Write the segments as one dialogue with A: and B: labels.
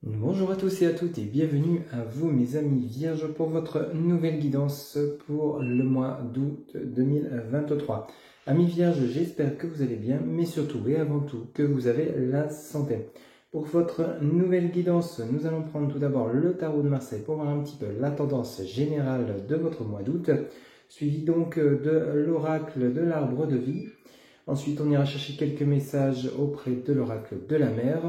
A: Bonjour à tous et à toutes et bienvenue à vous mes amis vierges pour votre nouvelle guidance pour le mois d'août 2023. Amis vierges, j'espère que vous allez bien, mais surtout et avant tout que vous avez la santé. Pour votre nouvelle guidance, nous allons prendre tout d'abord le tarot de Marseille pour voir un petit peu la tendance générale de votre mois d'août, suivi donc de l'oracle de l'arbre de vie. Ensuite, on ira chercher quelques messages auprès de l'oracle de la mer.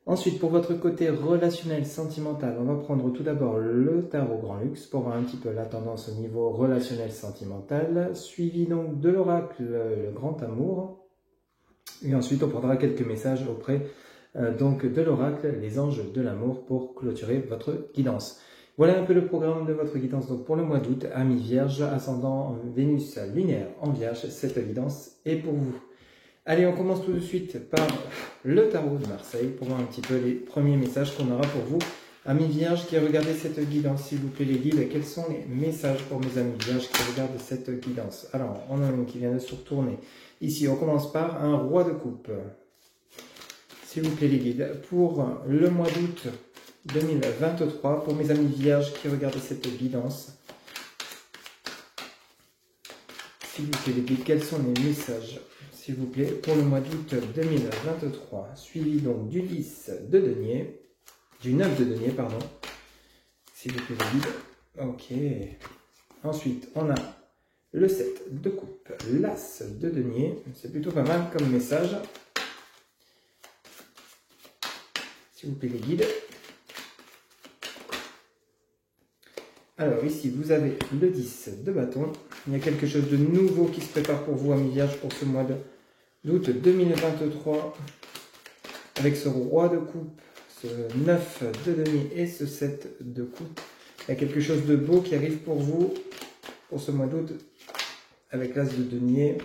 A: Ensuite, pour votre côté relationnel, sentimental, on va prendre tout d'abord le tarot Grand Luxe pour voir un petit peu la tendance au niveau relationnel sentimental, suivi donc de l'oracle le Grand Amour. Et ensuite, on prendra quelques messages auprès donc de l'oracle les Anges de l'amour pour clôturer votre guidance. Voilà un peu le programme de votre guidance donc pour le mois d'août, amis vierges, ascendant Vénus lunaire en vierge, cette guidance est pour vous. Allez, on commence tout de suite par le tarot de Marseille pour voir un petit peu les premiers messages qu'on aura pour vous. Amis vierges qui regardez cette guidance, s'il vous plaît les guides, quels sont les messages pour mes amis vierges qui regardent cette guidance? Alors, on a une qui vient de se retourner. Ici, on commence par un roi de coupe. S'il vous plaît les guides, pour le mois d'août 2023, pour mes amis vierges qui regardent cette guidance, s'il vous plaît les guides, quels sont les messages s'il vous plaît, pour le mois d'août 2023, suivi donc du 10 de denier, du 9 de denier, pardon, s'il vous plaît, le guide. Ok. Ensuite, on a le 7 de coupe, l'as de denier, c'est plutôt pas mal comme message. S'il vous plaît, les guides. Alors ici, vous avez le 10 de bâton. Il y a quelque chose de nouveau qui se prépare pour vous, amis vierges, pour ce mois d'août 2023. Avec ce roi de coupe, ce 9 de denier et ce 7 de coupe. Il y a quelque chose de beau qui arrive pour vous, pour ce mois d'août, avec l'as de denier.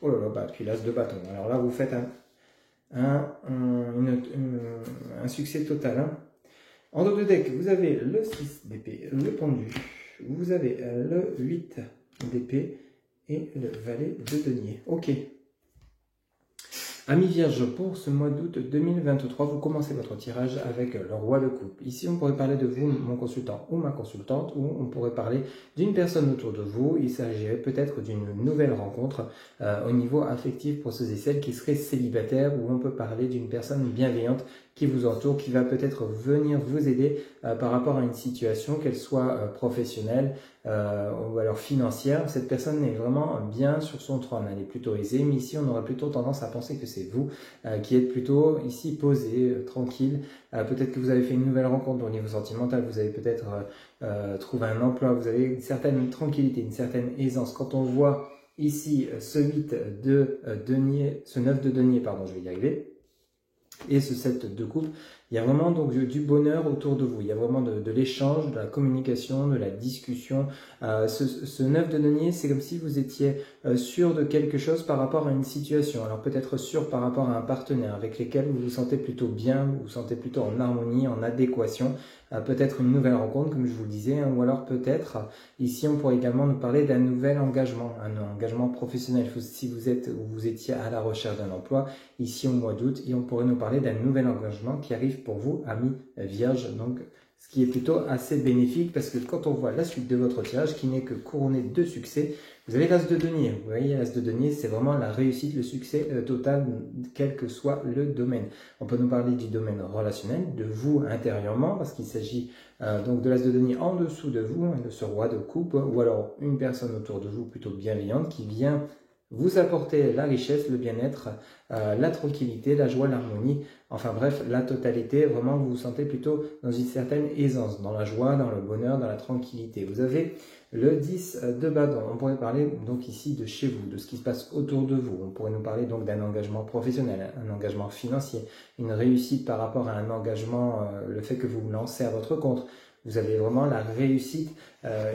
A: Oh là là, bah, puis l'as de bâton. Alors là, vous faites un succès total. Hein. En dos de deck, vous avez le 6 d'épée, le pendu, vous avez le 8 d'épée et le valet de denier. Ok. Amis vierges, pour ce mois d'août 2023, vous commencez votre tirage avec le roi de coupe. Ici, on pourrait parler de vous, mon consultant ou ma consultante, ou on pourrait parler d'une personne autour de vous. Il s'agirait peut-être d'une nouvelle rencontre au niveau affectif pour ceux et celles qui seraient célibataires, ou on peut parler d'une personne bienveillante qui vous entoure, qui va peut-être venir vous aider par rapport à une situation, qu'elle soit professionnelle ou alors financière. Cette personne est vraiment bien sur son trône, elle est plutôt aisée, mais ici on aurait plutôt tendance à penser que c'est vous qui êtes plutôt ici posé, tranquille. Peut-être que vous avez fait une nouvelle rencontre au niveau sentimental, vous avez peut-être trouvé un emploi, vous avez une certaine tranquillité, une certaine aisance. Quand on voit ici ce 8 de denier, ce 9 de denier, pardon, je vais y arriver, et ce 7 de coupe, il y a vraiment donc du bonheur autour de vous, il y a vraiment de l'échange, de la communication, de la discussion. Ce 9 de denier, c'est comme si vous étiez sûr de quelque chose par rapport à une situation. Alors peut-être sûr par rapport à un partenaire avec lequel vous vous sentez plutôt bien, vous vous sentez plutôt en harmonie, en adéquation. Peut-être une nouvelle rencontre, comme je vous le disais, hein, ou alors peut-être, ici on pourrait également nous parler d'un nouvel engagement, un engagement professionnel. Si vous êtes ou vous étiez à la recherche d'un emploi, ici au mois d'août, et on pourrait nous parler d'un nouvel engagement qui arrive pour vous, amis vierges, donc ce qui est plutôt assez bénéfique parce que quand on voit la suite de votre tirage qui n'est que couronné de succès, vous avez l'as de denier. Vous voyez, l'as de denier, c'est vraiment la réussite, le succès total, quel que soit le domaine. On peut nous parler du domaine relationnel, de vous intérieurement, parce qu'il s'agit donc de l'as de denier en dessous de vous, de ce roi de coupe, ou alors une personne autour de vous plutôt bienveillante qui vient vous apporter la richesse, le bien-être, la tranquillité, la joie, l'harmonie, enfin bref, la totalité. Vraiment, vous vous sentez plutôt dans une certaine aisance, dans la joie, dans le bonheur, dans la tranquillité. Vous avez le 10 de bâton. On pourrait parler donc ici de chez vous, de ce qui se passe autour de vous. On pourrait nous parler donc d'un engagement professionnel, un engagement financier, une réussite par rapport à un engagement, le fait que vous vous lancez à votre compte. Vous avez vraiment la réussite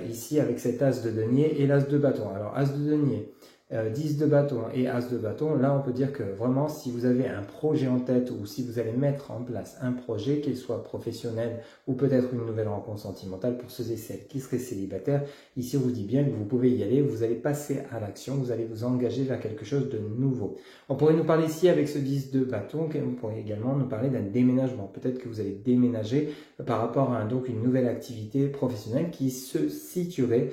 A: ici avec cet as de denier et l'as de bâton. Alors, as de denier, 10 de bâton et As de bâton, là on peut dire que vraiment si vous avez un projet en tête ou si vous allez mettre en place un projet, qu'il soit professionnel ou peut-être une nouvelle rencontre sentimentale pour ceux et celles qui seraient célibataires, ici on vous dit bien que vous pouvez y aller, vous allez passer à l'action, vous allez vous engager vers quelque chose de nouveau. On pourrait nous parler ici avec ce 10 de bâton, on pourrait également nous parler d'un déménagement. Peut-être que vous allez déménager par rapport à donc une nouvelle activité professionnelle qui se situerait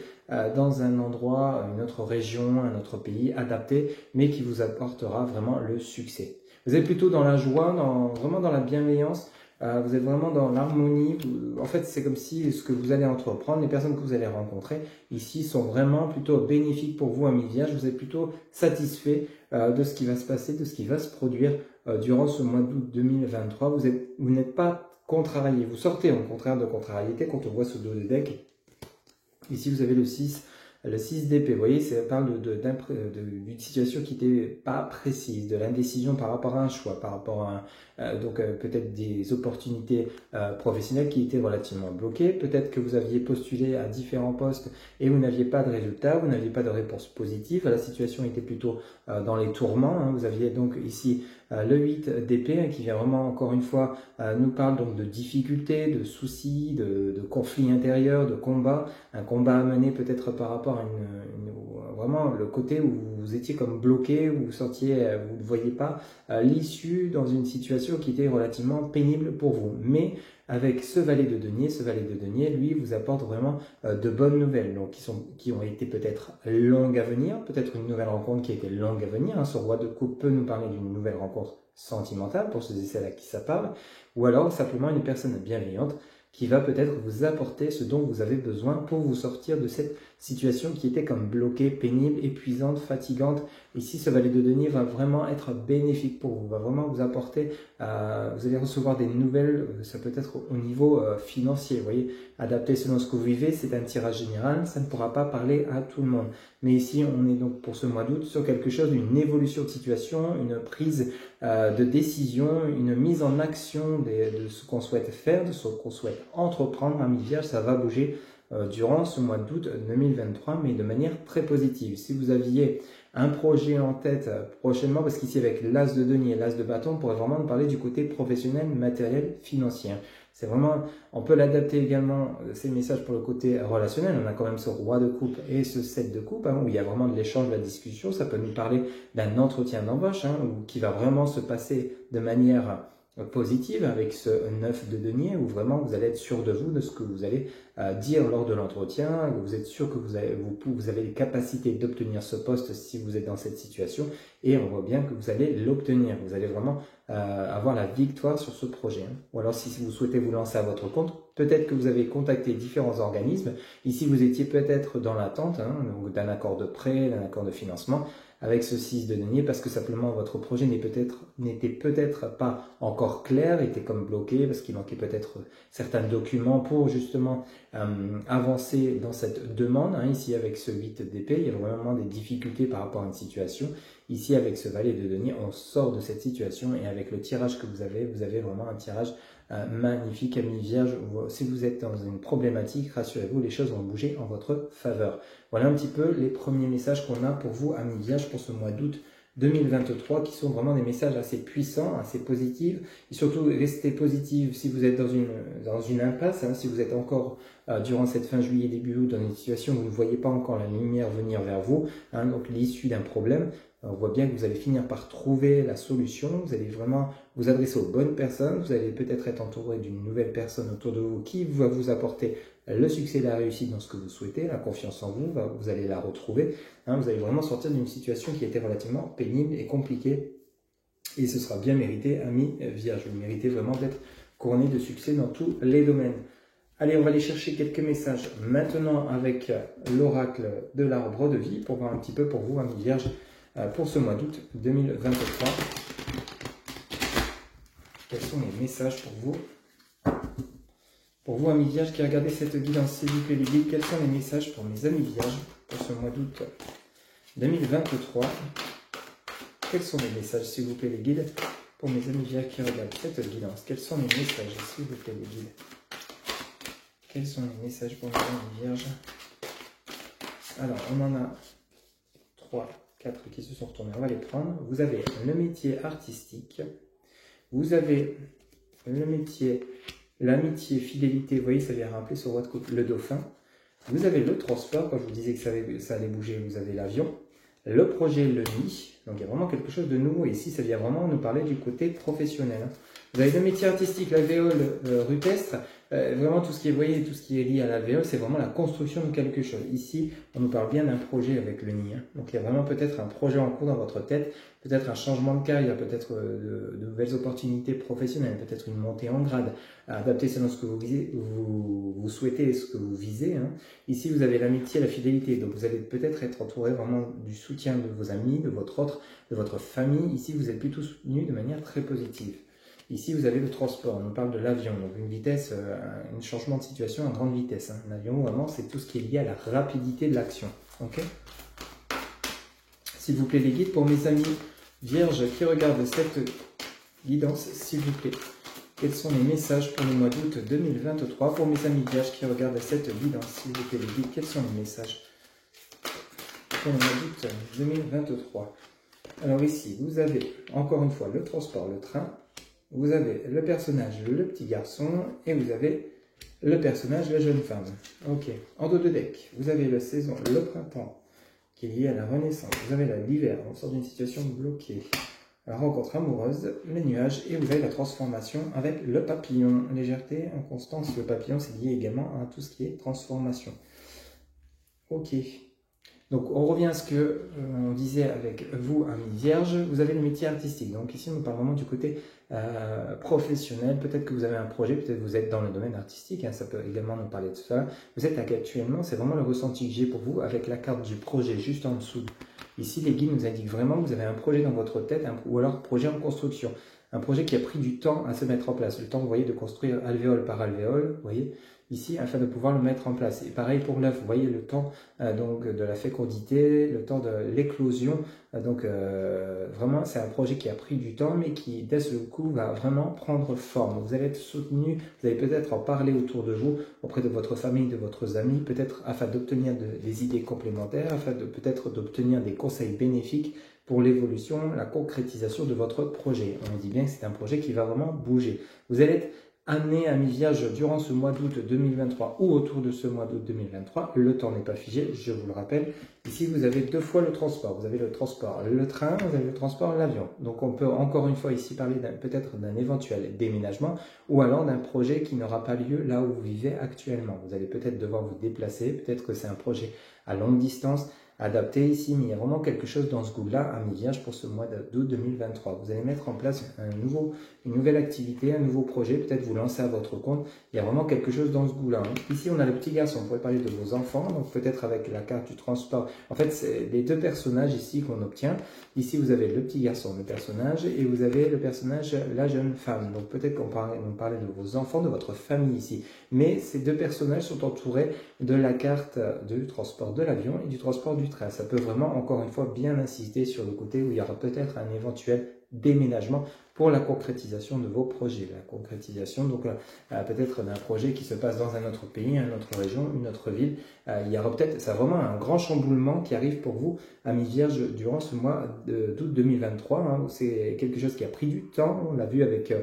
A: dans un endroit, une autre région, un autre pays adapté, mais qui vous apportera vraiment le succès. Vous êtes plutôt dans la joie, vraiment dans la bienveillance, vous êtes vraiment dans l'harmonie. En fait, c'est comme si ce que vous allez entreprendre, les personnes que vous allez rencontrer ici sont vraiment plutôt bénéfiques pour vous, amis Vierge. Vous êtes plutôt satisfait de ce qui va se passer, de ce qui va se produire durant ce mois d'août 2023. Vous n'êtes pas contrarié, vous sortez au contraire de contrariété quand on voit ce dos de deck. Ici, vous avez le 6 d'épée. Vous voyez, ça parle d'une situation qui n'était pas précise, de l'indécision par rapport à un choix, par rapport à peut-être des opportunités professionnelles qui étaient relativement bloquées. Peut-être que vous aviez postulé à différents postes et vous n'aviez pas de résultat, vous n'aviez pas de réponse positive. La situation était plutôt dans les tourments. Vous aviez donc ici le 8 d'épée qui vient vraiment, encore une fois, nous parle donc de difficultés, de soucis, de conflits intérieurs, de combats. Un combat à mener peut-être par rapport à vraiment le côté où vous étiez comme bloqué, où vous ne voyiez pas l'issue dans une situation qui était relativement pénible pour vous. Mais avec ce valet de denier, lui, vous apporte vraiment de bonnes nouvelles, donc qui ont été peut-être longues à venir, peut-être une nouvelle rencontre qui a été longue à venir. Ce roi de coupe peut nous parler d'une nouvelle rencontre sentimentale pour ceux et celles à qui ça parle, ou alors simplement une personne bienveillante qui va peut-être vous apporter ce dont vous avez besoin pour vous sortir de cette situation qui était comme bloquée, pénible, épuisante, fatigante. Ici, ce valet de denier va vraiment être bénéfique pour vous, va vraiment vous apporter, vous allez recevoir des nouvelles, ça peut être au niveau financier, vous voyez, adapté selon ce que vous vivez, c'est un tirage général, ça ne pourra pas parler à tout le monde. Mais ici, on est donc pour ce mois d'août sur quelque chose, une évolution de situation, une prise de décision, une mise en action de ce qu'on souhaite faire, de ce qu'on souhaite entreprendre. Amis Vierge, ça va bouger durant ce mois d'août 2023, mais de manière très positive. Si vous aviez un projet en tête prochainement, parce qu'ici avec l'As de denier et l'As de bâton, on pourrait vraiment parler du côté professionnel, matériel, financier. C'est vraiment, on peut l'adapter également, ces messages pour le côté relationnel. On a quand même ce roi de coupe et ce 7 de coupe, où il y a vraiment de l'échange, de la discussion. Ça peut nous parler d'un entretien d'embauche, qui va vraiment se passer de manière positive avec ce 9 de denier, où vraiment vous allez être sûr de vous, de ce que vous allez dire lors de l'entretien. Vous êtes sûr que vous avez les capacités d'obtenir ce poste si vous êtes dans cette situation, et on voit bien que vous allez l'obtenir. Vous allez vraiment avoir la victoire sur ce projet. Ou alors si vous souhaitez vous lancer à votre compte, peut-être que vous avez contacté différents organismes. Ici, vous étiez peut-être dans l'attente d'un accord de prêt, d'un accord de financement avec ce 6 de denier, parce que simplement votre projet n'était peut-être pas encore clair, était comme bloqué, parce qu'il manquait peut-être certains documents pour justement avancer dans cette demande. Ici, avec ce 8 d'épée, il y a vraiment des difficultés par rapport à une situation. Ici, avec ce valet de denier, on sort de cette situation, et avec le tirage que vous avez vraiment un tirage magnifique, amis Vierge. Si vous êtes dans une problématique, rassurez-vous, les choses vont bouger en votre faveur. Voilà un petit peu les premiers messages qu'on a pour vous, amis Vierge, pour ce mois d'août 2023, qui sont vraiment des messages assez puissants, assez positifs, et surtout restez positifs si vous êtes dans une impasse, si vous êtes encore durant cette fin juillet, début août, dans une situation où vous ne voyez pas encore la lumière venir vers vous, donc l'issue d'un problème. On voit bien que vous allez finir par trouver la solution, vous allez vraiment vous adresser aux bonnes personnes, vous allez peut-être être entouré d'une nouvelle personne autour de vous qui va vous apporter le succès et la réussite dans ce que vous souhaitez, la confiance en vous, vous allez la retrouver. Vous allez vraiment sortir d'une situation qui était relativement pénible et compliquée, et ce sera bien mérité, amis Vierge. Vous méritez vraiment d'être couronné de succès dans tous les domaines. Allez, on va aller chercher quelques messages maintenant avec l'oracle de l'arbre de vie pour voir un petit peu pour vous, amis Vierge, pour ce mois d'août 2023. Quels sont les messages pour vous? Pour vous, amis Vierges, qui regardez cette guidance, s'il vous plaît, les guides, quels sont les messages pour mes amis Vierges pour ce mois d'août 2023? Quels sont les messages, s'il vous plaît, les guides, pour mes amis Vierges qui regardent cette guidance? Quels sont les messages, s'il vous plaît, les guides? Quels sont les messages pour mes amis Vierges? Alors, on en a 3, 4 qui se sont retournés, on va les prendre. Vous avez le métier artistique, vous avez le métier, l'amitié, fidélité, vous voyez, ça vient rappeler sur votre couple, le dauphin. Vous avez le transport, quand je vous disais que ça allait bouger, vous avez l'avion. Le projet, le nid, donc il y a vraiment quelque chose de nouveau. Ici, ça vient vraiment nous parler du côté professionnel. Vous avez le métier artistique, l'alvéole rupestre, vraiment tout ce qui est, vous voyez, tout ce qui est lié à l'alvéole, c'est vraiment la construction de quelque chose. Ici, on nous parle bien d'un projet avec le nid. Donc il y a vraiment peut-être un projet en cours dans votre tête, peut-être un changement de carrière, peut-être de nouvelles opportunités professionnelles, peut-être une montée en grade, adapter selon ce que vous visez, vous souhaitez et ce que vous visez. Ici, vous avez l'amitié, la fidélité, donc vous allez peut-être être entouré vraiment du soutien de vos amis, de votre famille. Ici, vous êtes plutôt soutenu de manière très positive. Ici, vous avez le transport, on nous parle de l'avion, donc une vitesse, un changement de situation à grande vitesse. L'avion, vraiment, c'est tout ce qui est lié à la rapidité de l'action. Okay, s'il vous plaît, les guides pour mes amis vierges qui regardent cette guidance, s'il vous plaît. Quels sont les messages pour le mois d'août 2023 pour mes amis vierges qui regardent cette guidance, s'il vous plaît, les guides, quels sont les messages pour le mois d'août 2023? Alors ici, vous avez encore une fois le transport, le train. Vous avez le personnage, le petit garçon, et vous avez le personnage, la jeune femme. Ok, en dos de deck, vous avez la saison, le printemps, qui est lié à la renaissance. Vous avez l'hiver, on sort d'une situation bloquée. La rencontre amoureuse, les nuages, et vous avez la transformation avec le papillon. Légèreté, inconstance, le papillon, c'est lié également à tout ce qui est transformation. Ok. Donc, on revient à ce que on disait avec vous, amis vierges, vous avez le métier artistique. Donc ici, on parle vraiment du côté professionnel. Peut-être que vous avez un projet, peut-être que vous êtes dans le domaine artistique, ça peut également nous parler de ça. Vous êtes actuellement, c'est vraiment le ressenti que j'ai pour vous avec la carte du projet juste en dessous. Ici, les guides nous indiquent vraiment que vous avez un projet dans votre tête, ou alors projet en construction. Un projet qui a pris du temps à se mettre en place. Le temps, vous voyez, de construire alvéole par alvéole, vous voyez, ici, afin de pouvoir le mettre en place. Et pareil pour l'œuf, vous voyez, le temps donc de la fécondité, le temps de l'éclosion. Vraiment, c'est un projet qui a pris du temps, mais qui, dès ce coup, va vraiment prendre forme. Vous allez être soutenu, vous allez peut-être en parler autour de vous, auprès de votre famille, de votre amis, peut-être afin d'obtenir des idées complémentaires, afin de peut-être d'obtenir des conseils bénéfiques pour l'évolution, la concrétisation de votre projet. On dit bien que c'est un projet qui va vraiment bouger. Vous allez être amené à mi-vierge durant ce mois d'août 2023 ou autour de ce mois d'août 2023. Le temps n'est pas figé, je vous le rappelle. Ici, vous avez deux fois le transport. Vous avez le transport, le train, vous avez le transport, l'avion. Donc, on peut encore une fois ici parler peut-être d'un éventuel déménagement ou alors d'un projet qui n'aura pas lieu là où vous vivez actuellement. Vous allez peut-être devoir vous déplacer. Peut-être que c'est un projet à longue distance, adapté ici, mais il y a vraiment quelque chose dans ce goût-là à mi-vierge pour ce mois d'août 2023. Vous allez mettre en place une nouvelle activité, un nouveau projet, peut-être vous lancer à votre compte. Il y a vraiment quelque chose dans ce goût-là. Ici, on a le petit garçon, on pourrait parler de vos enfants, donc peut-être avec la carte du transport. En fait, c'est les deux personnages ici qu'on obtient. Ici, vous avez le petit garçon, le personnage, et vous avez le personnage, la jeune femme. Donc peut-être qu'on parlait de vos enfants, de votre famille ici. Mais ces deux personnages sont entourés de la carte du transport de l'avion et du transport du train. Ça peut vraiment, encore une fois, bien insister sur le côté où il y aura peut-être un éventuel déménagement pour la concrétisation de vos projets. La concrétisation, donc peut-être d'un projet qui se passe dans un autre pays, une autre région, une autre ville. Il y aura peut-être, c'est vraiment un grand chamboulement qui arrive pour vous, amis vierges, durant ce mois d'août 2023. C'est quelque chose qui a pris du temps, on l'a vu avec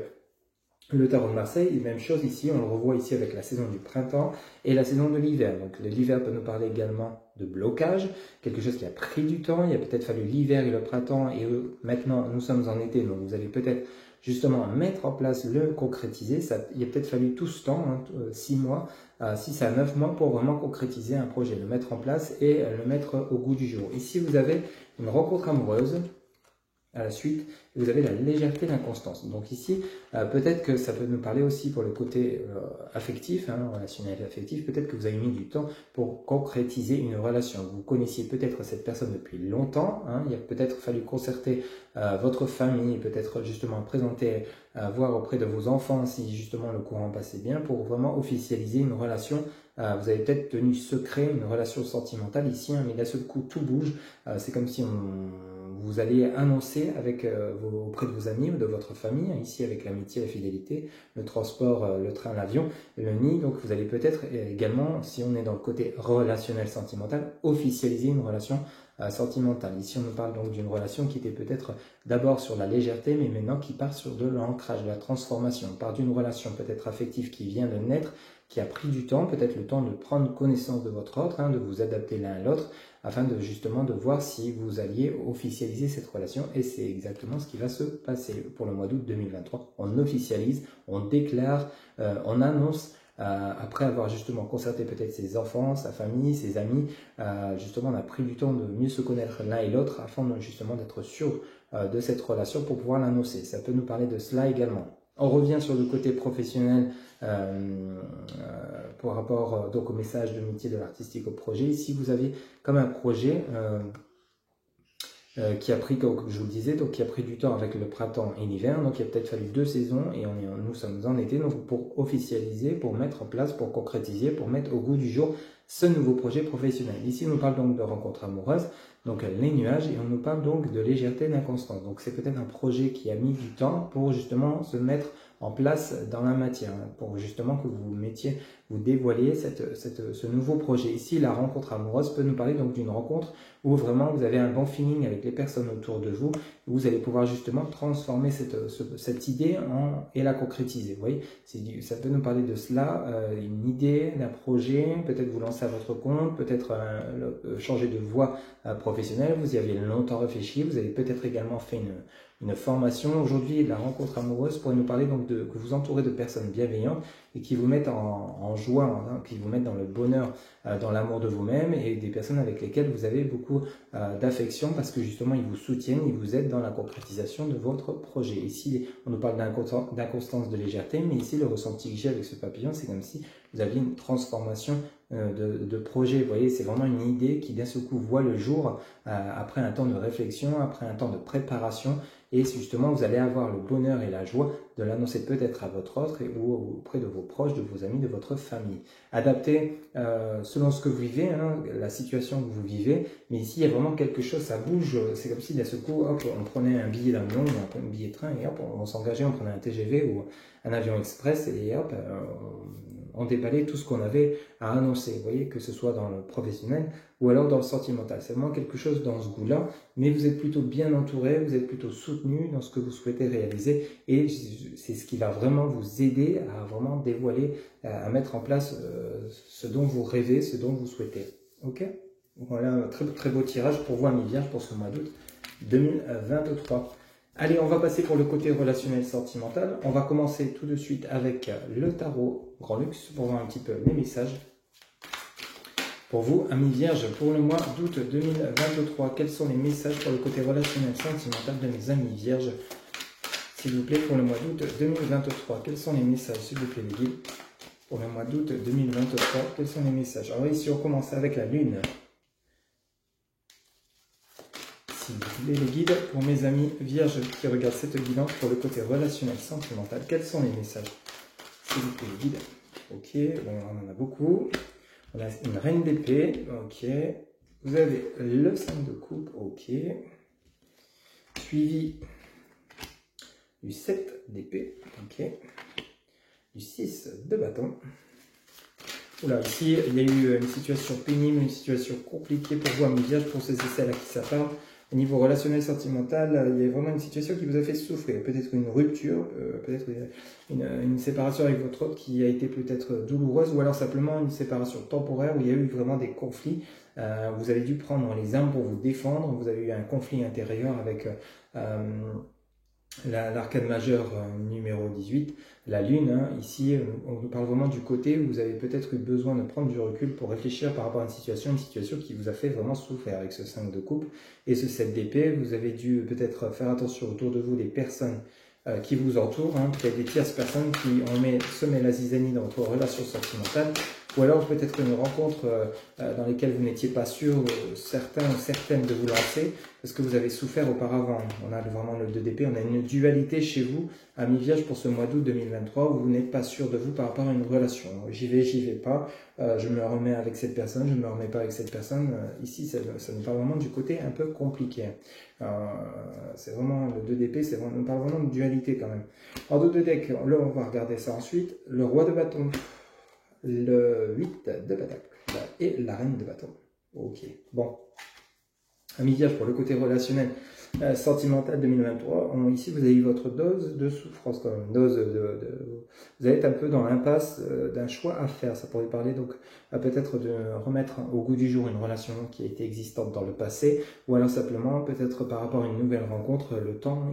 A: le tarot de Marseille, et même chose ici, on le revoit ici avec la saison du printemps et la saison de l'hiver. Donc l'hiver peut nous parler également de blocage, quelque chose qui a pris du temps, il a peut-être fallu l'hiver et le printemps, et maintenant nous sommes en été, donc vous allez peut-être justement mettre en place, le concrétiser. Il a peut-être fallu tout ce temps, 6 mois, 6 à 9 mois pour vraiment concrétiser un projet, le mettre en place et le mettre au goût du jour. Ici vous avez une rencontre amoureuse. À la suite, vous avez la légèreté, l'inconstance. Donc ici, peut-être que ça peut nous parler aussi pour le côté affectif, relationnel et affectif. Peut-être que vous avez mis du temps pour concrétiser une relation. Vous connaissiez peut-être cette personne depuis longtemps. Il a peut-être fallu concerter votre famille, peut-être justement présenter, voir auprès de vos enfants si justement le courant passait bien pour vraiment officialiser une relation. Vous avez peut-être tenu secret une relation sentimentale ici, mais d'un seul coup tout bouge. C'est comme si vous allez annoncer auprès de vos amis ou de votre famille, ici avec l'amitié, la fidélité, le transport, le train, l'avion, le nid. Donc vous allez peut-être également, si on est dans le côté relationnel sentimental, officialiser une relation sentimentale. Ici, on nous parle donc d'une relation qui était peut-être d'abord sur la légèreté, mais maintenant qui part sur de l'ancrage, de la transformation. On part d'une relation peut-être affective qui vient de naître, qui a pris du temps, peut-être le temps de prendre connaissance de votre autre, de vous adapter l'un à l'autre, afin de justement de voir si vous alliez officialiser cette relation. Et c'est exactement ce qui va se passer pour le mois d'août 2023. On officialise, on déclare, on annonce, après avoir justement concerté peut-être ses enfants, sa famille, ses amis, justement on a pris du temps de mieux se connaître l'un et l'autre afin justement d'être sûr de cette relation pour pouvoir l'annoncer. Ça peut nous parler de cela également. On revient sur le côté professionnel par rapport donc au message de métier de l'artistique au projet. Ici, vous avez comme un projet qui a pris, comme je vous le disais, donc qui a pris du temps avec le printemps et l'hiver. Donc il a peut-être fallu 2 saisons et nous sommes en été donc pour officialiser, pour mettre en place, pour concrétiser, pour mettre au goût du jour ce nouveau projet professionnel. Ici, on nous parle donc de rencontres amoureuses, donc les nuages, et on nous parle donc de légèreté et d'inconstance. Donc c'est peut-être un projet qui a mis du temps pour justement se mettre en place dans la matière, pour justement que vous mettiez, vous dévoiliez ce nouveau projet. Ici, la rencontre amoureuse peut nous parler donc d'une rencontre où vraiment vous avez un bon feeling avec les personnes autour de vous, où vous allez pouvoir justement transformer cette idée et la concrétiser. Vous voyez, ça peut nous parler de cela, une idée d'un projet, peut-être vous lancer à votre compte, peut-être changer de voie professionnelle, vous y avez longtemps réfléchi, vous avez peut-être également fait une formation. Aujourd'hui, la rencontre amoureuse pourrait nous parler donc que vous entourez de personnes bienveillantes et qui vous mettent en joie, qui vous mettent dans le bonheur, dans l'amour de vous-même, et des personnes avec lesquelles vous avez beaucoup d'affection parce que justement ils vous soutiennent, ils vous aident dans la concrétisation de votre projet. Ici, on nous parle d'inconstance, de légèreté, mais ici le ressenti que j'ai avec ce papillon, c'est comme si vous aviez une transformation de projet. Vous voyez, c'est vraiment une idée qui d'un seul coup voit le jour après un temps de réflexion, après un temps de préparation, et justement vous allez avoir le bonheur et la joie de l'annoncer peut-être à votre autre ou auprès de vos proches, de vos amis, de votre famille. Adapté selon ce que vous vivez, la situation que vous vivez, mais ici il y a vraiment quelque chose, ça bouge, c'est comme si d'un seul coup, hop, on prenait un billet d'avion, un billet de train, et hop, on s'engageait, on prenait un TGV ou un avion express, et hop, on déballait tout ce qu'on avait à annoncer. Vous voyez, que ce soit dans le professionnel ou alors dans le sentimental. C'est vraiment quelque chose dans ce goût-là, mais vous êtes plutôt bien entouré, vous êtes plutôt soutenu dans ce que vous souhaitez réaliser, et c'est ce qui va vraiment vous aider à vraiment dévoiler, à mettre en place ce dont vous rêvez, ce dont vous souhaitez. Ok? Voilà un très, très beau tirage pour vous, amis vierges, pour ce mois d'août 2023. Allez, on va passer pour le côté relationnel sentimental. On va commencer tout de suite avec le tarot Grand Luxe pour voir un petit peu les messages. Pour vous, amis vierges, pour le mois d'août 2023, quels sont les messages pour le côté relationnel sentimental de mes amis vierges? S'il vous plaît, pour le mois d'août 2023, quels sont les messages, s'il vous plaît, les guides? Pour le mois d'août 2023, quels sont les messages? Alors ici, on commence avec la Lune. S'il vous plaît, les guides, pour mes amis vierges qui regardent cette guidance pour le côté relationnel sentimental, quels sont les messages? S'il vous plaît, les guides. Ok, bon, on en a beaucoup. On a une reine d'épée, ok. Vous avez le 5 de coupe, ok. Suivi du 7 d'épée, ok. Du 6 de bâton. Oula, ici, il y a eu une situation pénible, une situation compliquée pour vous, amis vierges, pour ceux et celles à qui ça parle. Au niveau relationnel sentimental, il y a vraiment une situation qui vous a fait souffrir. Peut-être une rupture, peut-être une séparation avec votre autre qui a été peut-être douloureuse, ou alors simplement une séparation temporaire où il y a eu vraiment des conflits. Vous avez dû prendre les armes pour vous défendre. Vous avez eu un conflit intérieur avec l'arcane majeure numéro 18, la Lune. Ici, on nous parle vraiment du côté où vous avez peut-être eu besoin de prendre du recul pour réfléchir par rapport à une situation qui vous a fait vraiment souffrir avec ce 5 de coupe et ce 7 d'épée. Vous avez dû peut-être faire attention autour de vous des personnes qui vous entourent, peut-être des tierces personnes qui ont semé la zizanie dans votre relation sentimentale, ou alors peut-être une rencontre dans laquelle vous n'étiez pas sûr, certains ou certaines de vous lancer, parce que vous avez souffert auparavant. On a vraiment le 2 d'épée, on a une dualité chez vous, amis vierges, pour ce mois d'août 2023, où vous n'êtes pas sûr de vous par rapport à une relation. J'y vais pas, je me remets avec cette personne, je ne me remets pas avec cette personne. Ici, ça nous parle vraiment du côté un peu compliqué. C'est vraiment le 2 d'épée, ça nous parle vraiment de dualité quand même. En 2 de deck, là on va regarder ça ensuite. Le roi de bâton, le 8 de bataille et la reine de bâton. Ok, bon. mi-vierge pour le côté relationnel, sentimental 2023, ici vous avez eu votre dose de souffrance quand même, vous allez être un peu dans l'impasse d'un choix à faire. Ça pourrait parler donc peut-être de remettre au goût du jour une relation qui a été existante dans le passé, ou alors simplement peut-être par rapport à une nouvelle rencontre,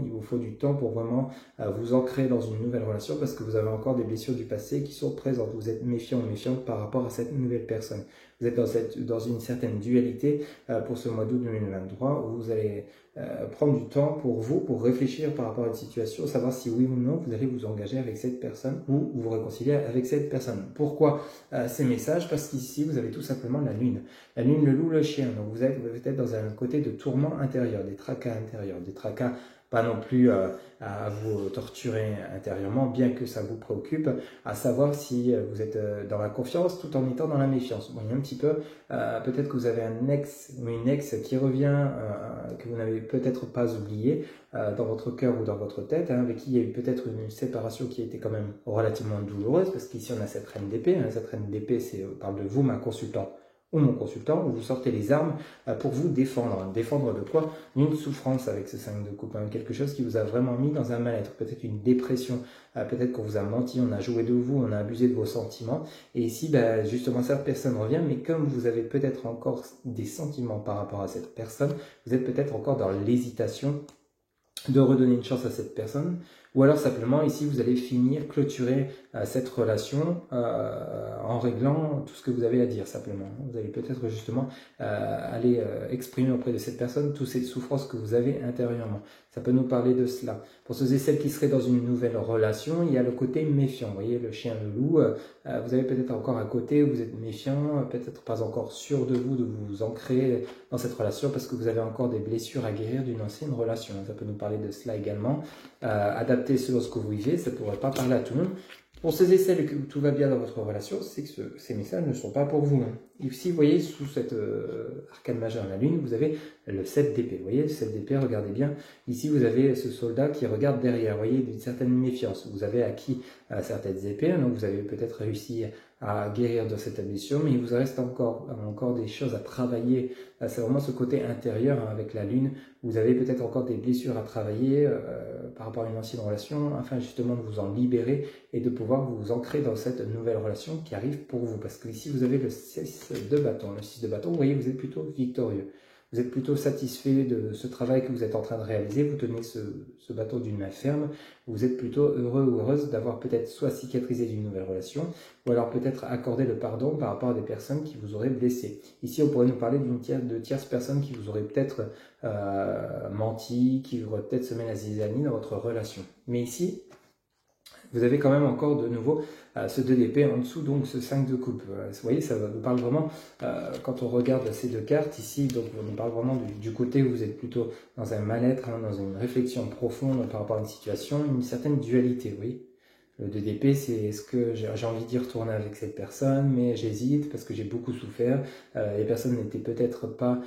A: il vous faut du temps pour vraiment vous ancrer dans une nouvelle relation, parce que vous avez encore des blessures du passé qui sont présentes. Vous êtes méfiant ou méfiante par rapport à cette nouvelle personne. Vous êtes dans une certaine dualité pour ce mois d'août 2023, où vous allez prendre du temps pour vous, pour réfléchir par rapport à une situation, savoir si oui ou non vous allez vous engager avec cette personne ou vous réconcilier avec cette personne. Pourquoi ces messages? Parce qu'ici vous avez tout simplement la lune, le loup, le chien. Donc vous êtes peut-être dans un côté de tourment intérieur, des tracas intérieurs, des tracas pas non plus à vous torturer intérieurement, bien que ça vous préoccupe, à savoir si vous êtes dans la confiance tout en étant dans la méfiance. Bon, il y a un petit peu, peut-être que vous avez un ex ou une ex qui revient, que vous n'avez peut-être pas oublié dans votre cœur ou dans votre tête, avec qui il y a eu peut-être une séparation qui a été quand même relativement douloureuse, parce qu'ici on a cette reine d'épée, cette reine d'épée parle de vous, ma consultante, ou mon consultant, où vous sortez les armes pour vous défendre. Défendre de quoi? D'une souffrance avec ce 5 de coupe, quelque chose qui vous a vraiment mis dans un mal-être, peut-être une dépression, peut-être qu'on vous a menti, on a joué de vous, on a abusé de vos sentiments, et ici, justement, cette personne revient, mais comme vous avez peut-être encore des sentiments par rapport à cette personne, vous êtes peut-être encore dans l'hésitation de redonner une chance à cette personne, ou alors simplement ici vous allez finir, clôturer cette relation en réglant tout ce que vous avez à dire simplement. Vous allez peut-être justement aller exprimer auprès de cette personne toutes ces souffrances que vous avez intérieurement. Ça peut nous parler de cela. Pour ceux et celles qui seraient dans une nouvelle relation, il y a le côté méfiant. Vous voyez, le chien, le loup, vous avez peut-être encore un côté où vous êtes méfiant, peut-être pas encore sûr de vous ancrer dans cette relation parce que vous avez encore des blessures à guérir d'une ancienne relation. Ça peut nous parler de cela également. Adapter selon ce que vous vivez, ça ne pourrait pas parler à tout le monde. Pour ceux et celles que tout va bien dans votre relation, c'est que ces messages ne sont pas pour vous. Ici, vous voyez, sous cette arcane majeure, la lune, vous avez le 7 d'épée. Vous voyez, le 7 d'épée, regardez bien. Ici, vous avez ce soldat qui regarde derrière. Vous voyez, d'une certaine méfiance. Vous avez acquis certaines épées, donc vous avez peut-être réussi à guérir de cette blessure, mais il vous reste encore des choses à travailler. C'est vraiment ce côté intérieur avec la lune. Vous avez peut-être encore des blessures à travailler par rapport à une ancienne relation, afin justement de vous en libérer et de pouvoir vous ancrer dans cette nouvelle relation qui arrive pour vous. Parce que ici, vous avez le 6 de bâton. Le 6 de bâton, vous voyez, vous êtes plutôt victorieux. Vous êtes plutôt satisfait de ce travail que vous êtes en train de réaliser. Vous tenez ce bâton d'une main ferme. Vous êtes plutôt heureux ou heureuse d'avoir peut-être soit cicatrisé d'une nouvelle relation, ou alors peut-être accordé le pardon par rapport à des personnes qui vous auraient blessé. Ici, on pourrait nous parler de tierces personnes qui vous auraient peut-être menti, qui auraient peut-être semé la zizanie dans votre relation. Mais ici, vous avez quand même encore de nouveau ce 2 d'épée en dessous, donc ce 5 de coupe. Vous voyez, ça nous parle vraiment, quand on regarde ces deux cartes ici, donc on nous parle vraiment du côté où vous êtes plutôt dans un mal-être, dans une réflexion profonde par rapport à une situation, une certaine dualité, vous voyez. Le 2 d'épée, c'est est-ce que j'ai envie d'y retourner avec cette personne, mais j'hésite parce que j'ai beaucoup souffert. Les personnes n'étaient peut-être pas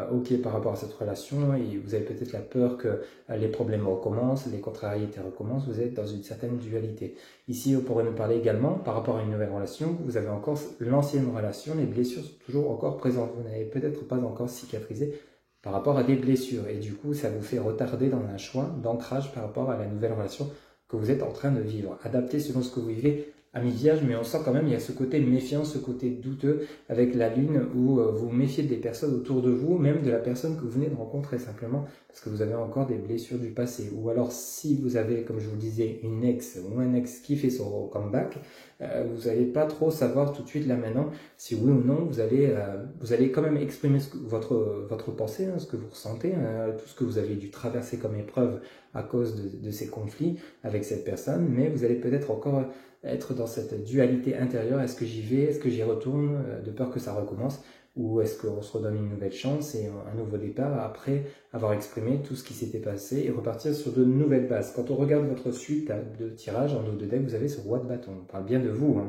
A: OK par rapport à cette relation et vous avez peut-être la peur que les problèmes recommencent, les contrariétés recommencent. Vous êtes dans une certaine dualité. Ici, on pourrait nous parler également par rapport à une nouvelle relation. Vous avez encore l'ancienne relation, les blessures sont toujours encore présentes. Vous n'avez peut-être pas encore cicatrisé par rapport à des blessures et du coup, ça vous fait retarder dans un choix d'ancrage par rapport à la nouvelle relation que vous êtes en train de vivre. Adapté selon ce que vous vivez à mi-vierge, mais on sent quand même il y a ce côté méfiant, ce côté douteux avec la lune où vous méfiez des personnes autour de vous, même de la personne que vous venez de rencontrer simplement parce que vous avez encore des blessures du passé. Ou alors si vous avez, comme je vous le disais, une ex ou un ex qui fait son comeback, vous n'allez pas trop savoir tout de suite là maintenant si oui ou non vous allez quand même exprimer votre pensée, ce que vous ressentez, tout ce que vous avez dû traverser comme épreuve à cause de ces conflits avec cette personne, mais vous allez peut-être encore être dans cette dualité intérieure. Est-ce que j'y vais, est-ce que j'y retourne, de peur que ça recommence, ou est-ce qu'on se redonne une nouvelle chance et un nouveau départ après avoir exprimé tout ce qui s'était passé et repartir sur de nouvelles bases. Quand on regarde votre suite de tirage en haut de deck, vous avez ce roi de bâton. On parle bien de vous,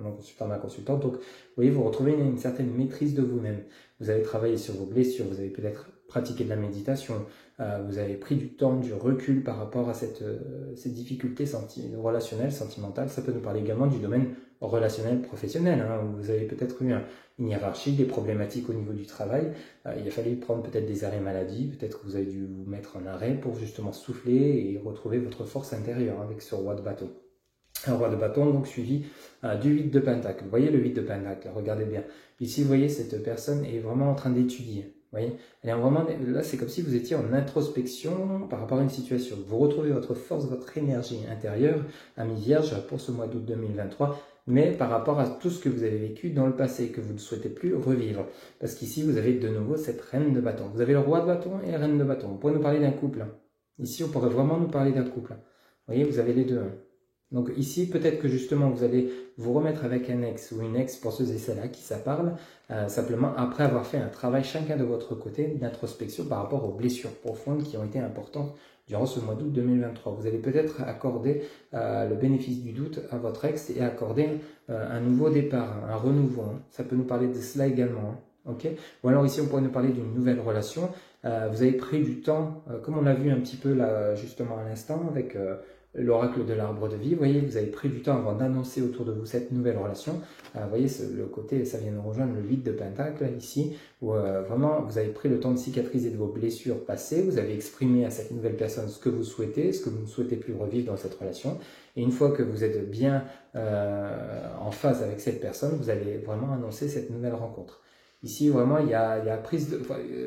A: mon consultant, ma consultante. Donc, vous voyez, vous retrouvez une certaine maîtrise de vous-même. Vous avez travaillé sur vos blessures, vous avez peut-être pratiqué de la méditation, vous avez pris du temps, du recul par rapport à ces difficultés relationnelles, sentimentales. Ça peut nous parler également du domaine relationnel, professionnel, hein, où vous avez peut-être eu une hiérarchie, des problématiques au niveau du travail. Il a fallu prendre peut-être des arrêts maladie, peut-être que vous avez dû vous mettre en arrêt pour justement souffler et retrouver votre force intérieure avec ce roi de bâton. Un roi de bâton, donc suivi du 8 de pentacle. Vous voyez le 8 de pentacle, regardez bien. Ici, vous voyez, cette personne est vraiment en train d'étudier. Vous voyez, elle est vraiment, là, c'est comme si vous étiez en introspection par rapport à une situation. Vous retrouvez votre force, votre énergie intérieure, ami Vierge, pour ce mois d'août 2023, mais par rapport à tout ce que vous avez vécu dans le passé, que vous ne souhaitez plus revivre. Parce qu'ici, vous avez de nouveau cette reine de bâton. Vous avez le roi de bâton et la reine de bâton. Vous pourrez nous parler d'un couple. Ici, on pourrait vraiment nous parler d'un couple. Vous voyez, vous avez les deux. Donc ici, peut-être que justement, vous allez vous remettre avec un ex ou une ex pour ceux et celles-là qui ça parle, simplement après avoir fait un travail chacun de votre côté d'introspection par rapport aux blessures profondes qui ont été importantes durant ce mois d'août 2023. Vous allez peut-être accorder le bénéfice du doute à votre ex et accorder un nouveau départ, un renouveau. Hein. Ça peut nous parler de cela également. Hein. Okay. Ou alors ici, on pourrait nous parler d'une nouvelle relation. Vous avez pris du temps, comme on l'a vu un petit peu là justement à l'instant avec l'oracle de l'arbre de vie. Vous voyez, vous avez pris du temps avant d'annoncer autour de vous cette nouvelle relation. Vous voyez, le côté, ça vient de rejoindre le 8 de pentacle ici, où vraiment vous avez pris le temps de cicatriser de vos blessures passées. Vous avez exprimé à cette nouvelle personne ce que vous souhaitez, ce que vous ne souhaitez plus revivre dans cette relation. Et une fois que vous êtes bien en phase avec cette personne, vous allez vraiment annoncer cette nouvelle rencontre. Ici, vraiment, il y a prise de,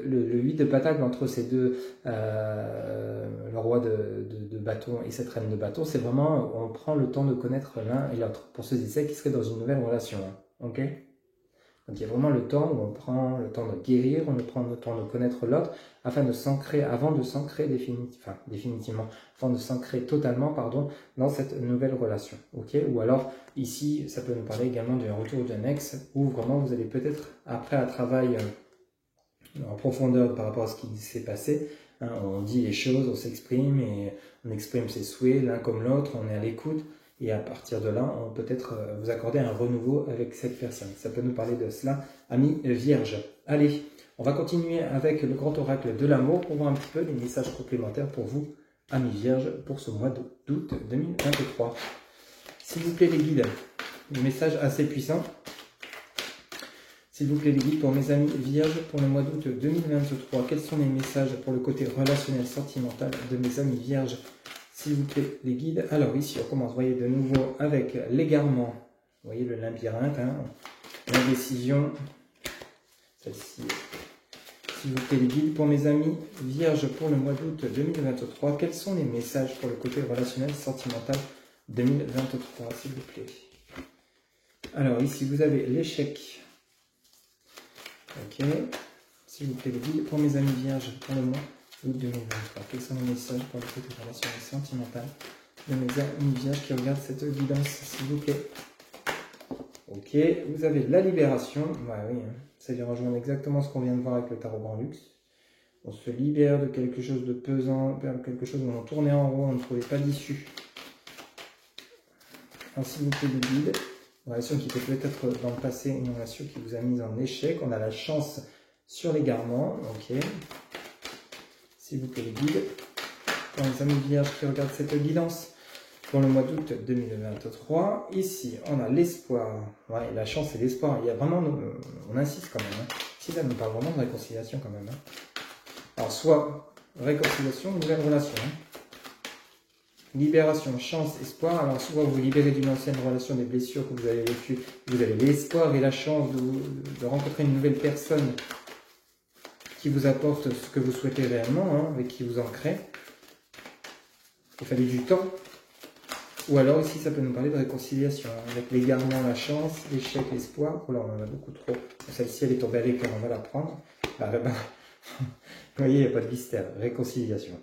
A: le 8 de pentacle entre ces deux, le roi de bâton et cette reine de bâton, c'est vraiment, on prend le temps de connaître l'un et l'autre. Pour ceux et celles qui seraient dans une nouvelle relation. Hein, ok ? Donc il y a vraiment le temps où on prend le temps de guérir, on prend le temps de connaître l'autre, afin de s'ancrer, avant de s'ancrer définitivement, avant de s'ancrer totalement, pardon, dans cette nouvelle relation. Ok ? Ou alors, ici, ça peut nous parler également d'un retour d'un ex, où vraiment vous allez peut-être, après un travail en profondeur par rapport à ce qui s'est passé, hein, on dit les choses, on s'exprime, et on exprime ses souhaits l'un comme l'autre, on est à l'écoute, et à partir de là, on peut peut-être vous accorder un renouveau avec cette personne. Ça peut nous parler de cela, amis vierges. Allez, on va continuer avec le grand oracle de l'amour pour voir un petit peu les messages complémentaires pour vous, amis vierges, pour ce mois d'août 2023. S'il vous plaît les guides, des messages assez puissants. S'il vous plaît les guides, pour mes amis vierges, pour le mois d'août 2023, quels sont les messages pour le côté relationnel, sentimental de mes amis vierges? S'il vous plaît, les guides. Alors ici, on commence, vous voyez, de nouveau avec l'égarement. Vous voyez le labyrinthe, hein, l'indécision. Celle-ci. S'il vous plaît, les guides. Pour mes amis vierges, pour le mois d'août 2023, quels sont les messages pour le côté relationnel, sentimental 2023, s'il vous plaît. Alors ici, vous avez l'échec. Ok. S'il vous plaît, les guides. Pour mes amis vierges, pour le mois août 2023. Quels sont les messages pour le côté relationnel sentimental de mes amis vierges qui regardent cette guidance, s'il vous plaît. Ok, vous avez la libération. Bah oui, hein. Ça vient rejoindre exactement ce qu'on vient de voir avec le tarot Grand Luxe. On se libère de quelque chose de pesant, quelque chose où on tournait en rond, on ne trouvait pas d'issue. Alors, s'il vous plaît, le guide. Une relation qui peut être dans le passé, une relation qui vous a mis en échec. On a la chance sur l'égarement. Ok. S'il vous plaît, les guides, pour les amis vierges qui regardent cette guidance pour le mois d'août 2023. Ici, on a l'espoir. Ouais, la chance et l'espoir. Il y a vraiment, on insiste quand même. Hein. Ici, ça nous parle vraiment de réconciliation quand même. Hein. Alors, soit réconciliation, nouvelle relation. Hein. Libération, chance, espoir. Alors, soit vous libérez d'une ancienne relation, des blessures que vous avez vécues. Vous avez l'espoir et la chance de rencontrer une nouvelle personne qui vous apporte ce que vous souhaitez réellement, hein, avec qui vous ancrez. Il fallait du temps. Ou alors ici, ça peut nous parler de réconciliation, hein, avec l'égarement, la chance, l'échec, l'espoir. Oh là, on en a beaucoup trop. Celle-ci, elle est tombée à l'écart, on va la prendre. Vous voyez, il n'y a pas de mystère. Réconciliation.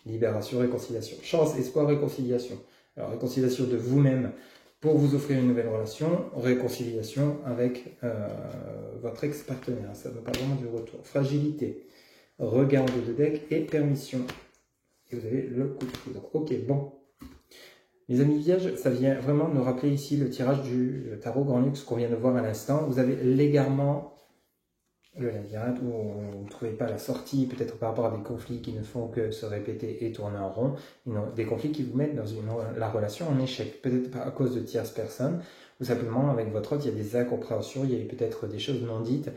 A: Libération, réconciliation. Chance, espoir, réconciliation. Alors, réconciliation de vous-même pour vous offrir une nouvelle relation. Réconciliation avec votre ex-partenaire. Ça nous parle vraiment du retour. Fragilité. Regard de deck et permission. Et vous avez le coup de foudre. Ok, bon. Les amis vierges, ça vient vraiment nous rappeler ici le tirage du tarot Grand Luxe qu'on vient de voir à l'instant. Vous avez l'égarement, le labyrinthe où vous ne trouvez pas la sortie, peut-être par rapport à des conflits qui ne font que se répéter et tourner en rond, des conflits qui vous mettent dans la relation en échec, peut-être pas à cause de tierces personnes, ou simplement avec votre hôte, il y a des incompréhensions, il y a peut-être des choses non dites,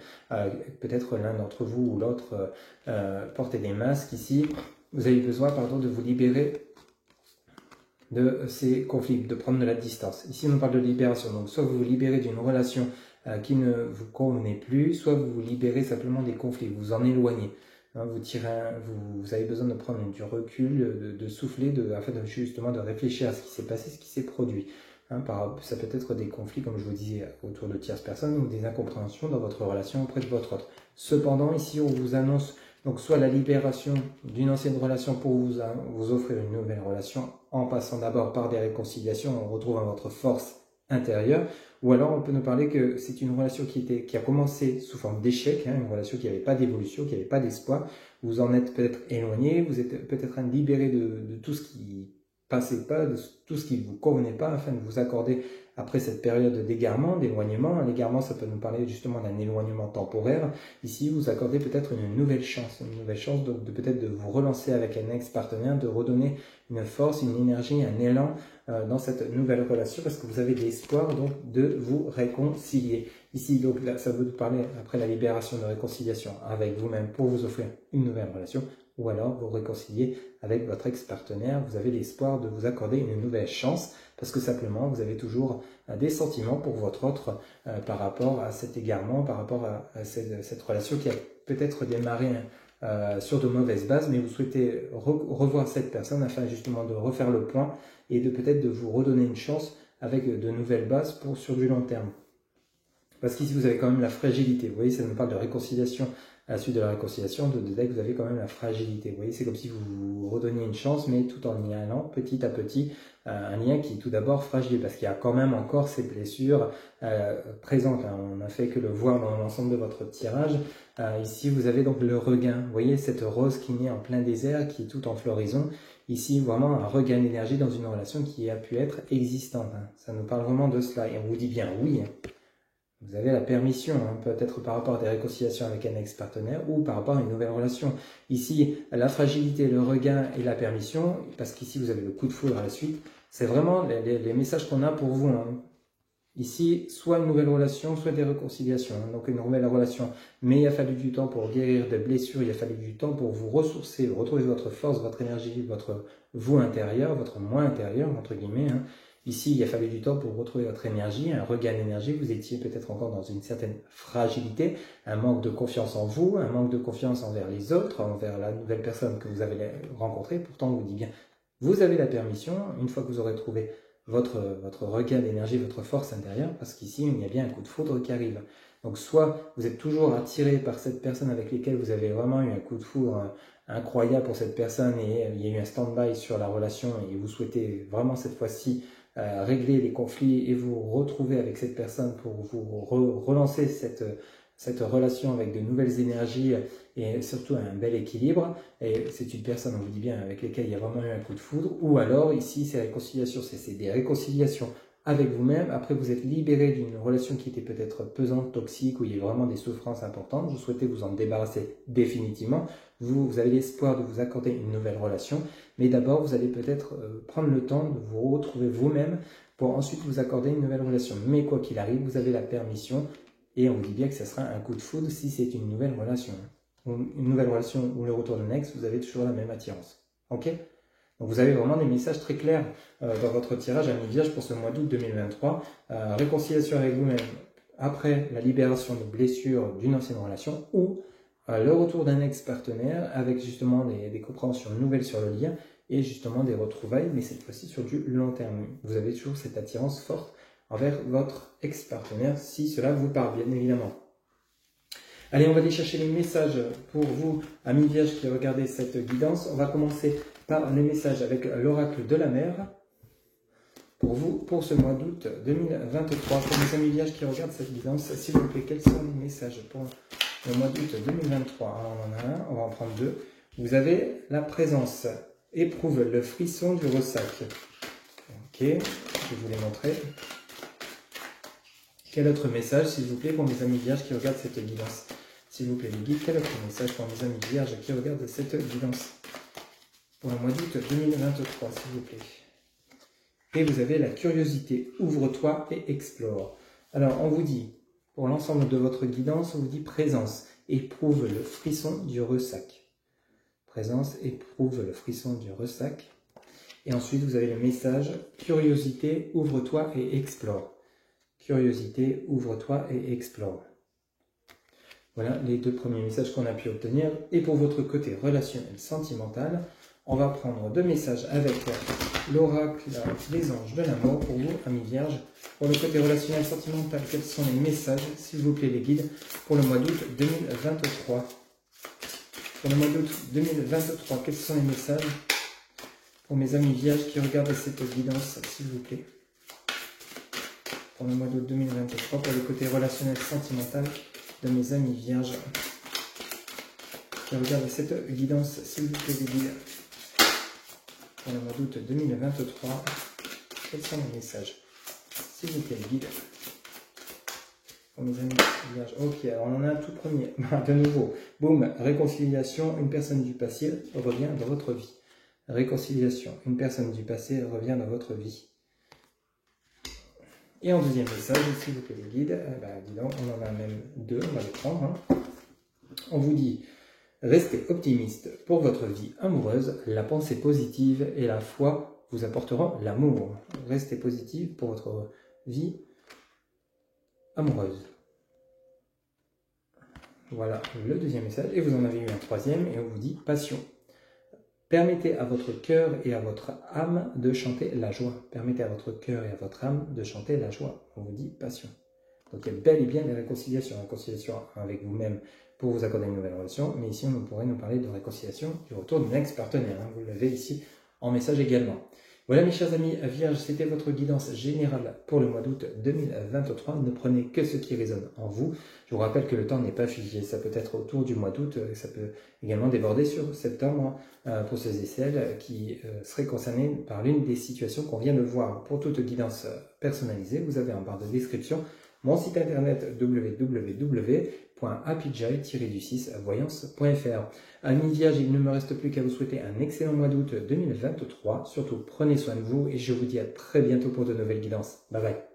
A: peut-être l'un d'entre vous ou l'autre portait des masques ici. Vous avez besoin, pardon, de vous libérer de ces conflits, de prendre de la distance. Ici, on parle de libération. Donc, soit vous vous libérez d'une relation qui ne vous convenait plus, soit vous vous libérez simplement des conflits, vous en éloignez. Hein, vous avez besoin de prendre du recul, de souffler, afin de, justement de réfléchir à ce qui s'est passé, ce qui s'est produit. Hein, ça peut être des conflits, comme je vous disais, autour de tierces personnes ou des incompréhensions dans votre relation auprès de votre autre. Cependant, ici, on vous annonce donc soit la libération d'une ancienne relation pour vous offrir une nouvelle relation en passant d'abord par des réconciliations, on retrouve votre force intérieure, ou alors on peut nous parler que c'est une relation qui a commencé sous forme d'échec, hein, une relation qui n'avait pas d'évolution, qui n'avait pas d'espoir, vous en êtes peut-être éloigné, vous êtes peut-être libéré de tout ce qui passait pas, de tout ce qui ne vous convenait pas, afin de vous accorder après cette période d'égarement, d'éloignement. L'égarement, ça peut nous parler justement d'un éloignement temporaire. Ici, vous accordez peut-être une nouvelle chance de peut-être de vous relancer avec un ex-partenaire, de redonner une force, une énergie, un élan dans cette nouvelle relation, parce que vous avez l'espoir donc de vous réconcilier. Ici, donc là, ça veut nous parler après la libération de réconciliation avec vous-même pour vous offrir une nouvelle relation, ou alors vous réconcilier avec votre ex-partenaire, vous avez l'espoir de vous accorder une nouvelle chance, parce que simplement vous avez toujours des sentiments pour votre autre par rapport à cet égarement, par rapport à cette relation qui a peut-être démarré sur de mauvaises bases, mais vous souhaitez revoir cette personne afin justement de refaire le point et de peut-être de vous redonner une chance avec de nouvelles bases sur du long terme. Parce qu'ici, vous avez quand même la fragilité. Vous voyez, ça nous parle de réconciliation. À la suite de la réconciliation, de deck, vous avez quand même la fragilité. Vous voyez, c'est comme si vous vous redonniez une chance, mais tout en y allant petit à petit, un lien qui est tout d'abord fragile, parce qu'il y a quand même encore ces blessures présentes. Hein. On n'a fait que le voir dans l'ensemble de votre tirage. Ici, vous avez donc le regain. Vous voyez, cette rose qui naît en plein désert, qui est tout en floraison. Ici, vraiment un regain d'énergie dans une relation qui a pu être existante. Hein. Ça nous parle vraiment de cela. Et on vous dit bien oui. Vous avez la permission, hein, peut-être par rapport à des réconciliations avec un ex-partenaire ou par rapport à une nouvelle relation. Ici, la fragilité, le regain et la permission, parce qu'ici vous avez le coup de foudre à la suite, c'est vraiment les messages qu'on a pour vous. Hein. Ici, soit une nouvelle relation, soit des réconciliations. Hein, donc une nouvelle relation, mais il a fallu du temps pour guérir des blessures, il a fallu du temps pour vous ressourcer, retrouver votre force, votre énergie, votre vous intérieur, votre moi intérieur, entre guillemets. Hein. Ici, il a fallu du temps pour retrouver votre énergie, un regain d'énergie. Vous étiez peut-être encore dans une certaine fragilité, un manque de confiance en vous, un manque de confiance envers les autres, envers la nouvelle personne que vous avez rencontrée. Pourtant, on vous dit bien, vous avez la permission, une fois que vous aurez trouvé votre regain d'énergie, votre force intérieure, parce qu'ici, il y a bien un coup de foudre qui arrive. Donc, soit vous êtes toujours attiré par cette personne avec laquelle vous avez vraiment eu un coup de foudre incroyable pour cette personne et il y a eu un stand-by sur la relation et vous souhaitez vraiment cette fois-ci régler les conflits et vous retrouver avec cette personne pour vous relancer cette relation avec de nouvelles énergies et surtout un bel équilibre. Et c'est une personne, on vous dit bien, avec laquelle il y a vraiment eu un coup de foudre. Ou alors, ici, c'est réconciliation, c'est des réconciliations avec vous-même. Après, vous êtes libéré d'une relation qui était peut-être pesante, toxique, où il y a vraiment des souffrances importantes. Vous souhaitez vous en débarrasser définitivement. Vous avez l'espoir de vous accorder une nouvelle relation. Mais d'abord, vous allez peut-être prendre le temps de vous retrouver vous-même pour ensuite vous accorder une nouvelle relation. Mais quoi qu'il arrive, vous avez la permission et on vous dit bien que ce sera un coup de foudre si c'est une nouvelle relation. Une nouvelle relation ou le retour d'un ex, vous avez toujours la même attirance. Ok ? Donc vous avez vraiment des messages très clairs dans votre tirage à mi-vierge pour ce mois d'août 2023. Réconciliation avec vous-même après la libération de blessures d'une ancienne relation ou le retour d'un ex-partenaire avec justement des compréhensions nouvelles sur le lien et justement des retrouvailles, mais cette fois-ci sur du long terme. Vous avez toujours cette attirance forte envers votre ex-partenaire si cela vous parle, bien évidemment. Allez, on va aller chercher les messages pour vous, amis vierges qui regardez cette guidance. On va commencer par les messages avec l'oracle de la mer. Pour vous, pour ce mois d'août 2023, pour mes amis vierges qui regardent cette guidance, s'il vous plaît, quels sont les messages pour le mois d'août 2023? Alors, on en a un, on va en prendre deux. Vous avez la présence. Éprouve le frisson du ressac. Ok, je vais vous les montrer. Quel autre message, s'il vous plaît, pour mes amis vierges qui regardent cette guidance? S'il vous plaît, les guides, quel autre message pour mes amis vierges qui regardent cette guidance pour le mois d'août 2023, s'il vous plaît? Et vous avez la curiosité, ouvre-toi et explore. Alors, on vous dit, pour l'ensemble de votre guidance, on vous dit présence, éprouve le frisson du ressac. Présence, éprouve le frisson du ressac. Et ensuite, vous avez le message, curiosité, ouvre-toi et explore. Curiosité, ouvre-toi et explore. Voilà les deux premiers messages qu'on a pu obtenir. Et pour votre côté relationnel sentimental, on va prendre deux messages avec l'oracle des anges de l'amour pour vous, amis vierges. Pour le côté relationnel sentimental, quels sont les messages, s'il vous plaît, les guides, pour le mois d'août 2023? Pour le mois d'août 2023, quels sont les messages pour mes amis vierges qui regardent cette guidance, s'il vous plaît? Pour le mois d'août 2023, pour le côté relationnel sentimental de mes amis vierges qui regardent cette guidance, s'il vous plaît, les guides. Pour le mois d'août 2023, quels sont les messages, s'il vous plaît, les guides, pour mes amis vierges? Ok, alors on en a un tout premier, de nouveau, boum, réconciliation, une personne du passé revient dans votre vie. Réconciliation, une personne du passé revient dans votre vie. Et en deuxième message, s'il vous plaît, les guides, dis donc, on en a même deux, on va les prendre. On vous dit, restez optimiste pour votre vie amoureuse, la pensée positive et la foi vous apporteront l'amour. Restez positive pour votre vie amoureuse. Voilà le deuxième message. Et vous en avez eu un troisième et on vous dit passion. Permettez à votre cœur et à votre âme de chanter la joie. Permettez à votre cœur et à votre âme de chanter la joie. On vous dit passion. Donc il y a bel et bien des réconciliations. Réconciliation avec vous-même pour vous accorder une nouvelle relation. Mais ici, on pourrait nous parler de réconciliation du retour d'un ex-partenaire. Vous l'avez ici en message également. Voilà mes chers amis vierges, c'était votre guidance générale pour le mois d'août 2023. Ne prenez que ce qui résonne en vous. Je vous rappelle que le temps n'est pas figé, ça peut être autour du mois d'août, ça peut également déborder sur septembre pour ceux et celles qui seraient concernés par l'une des situations qu'on vient de voir. Pour toute guidance personnalisée, vous avez en barre de description mon site internet www.happyjoy-voyance.fr. Amis vierges, il ne me reste plus qu'à vous souhaiter un excellent mois d'août 2023. Surtout, prenez soin de vous et je vous dis à très bientôt pour de nouvelles guidances. Bye bye.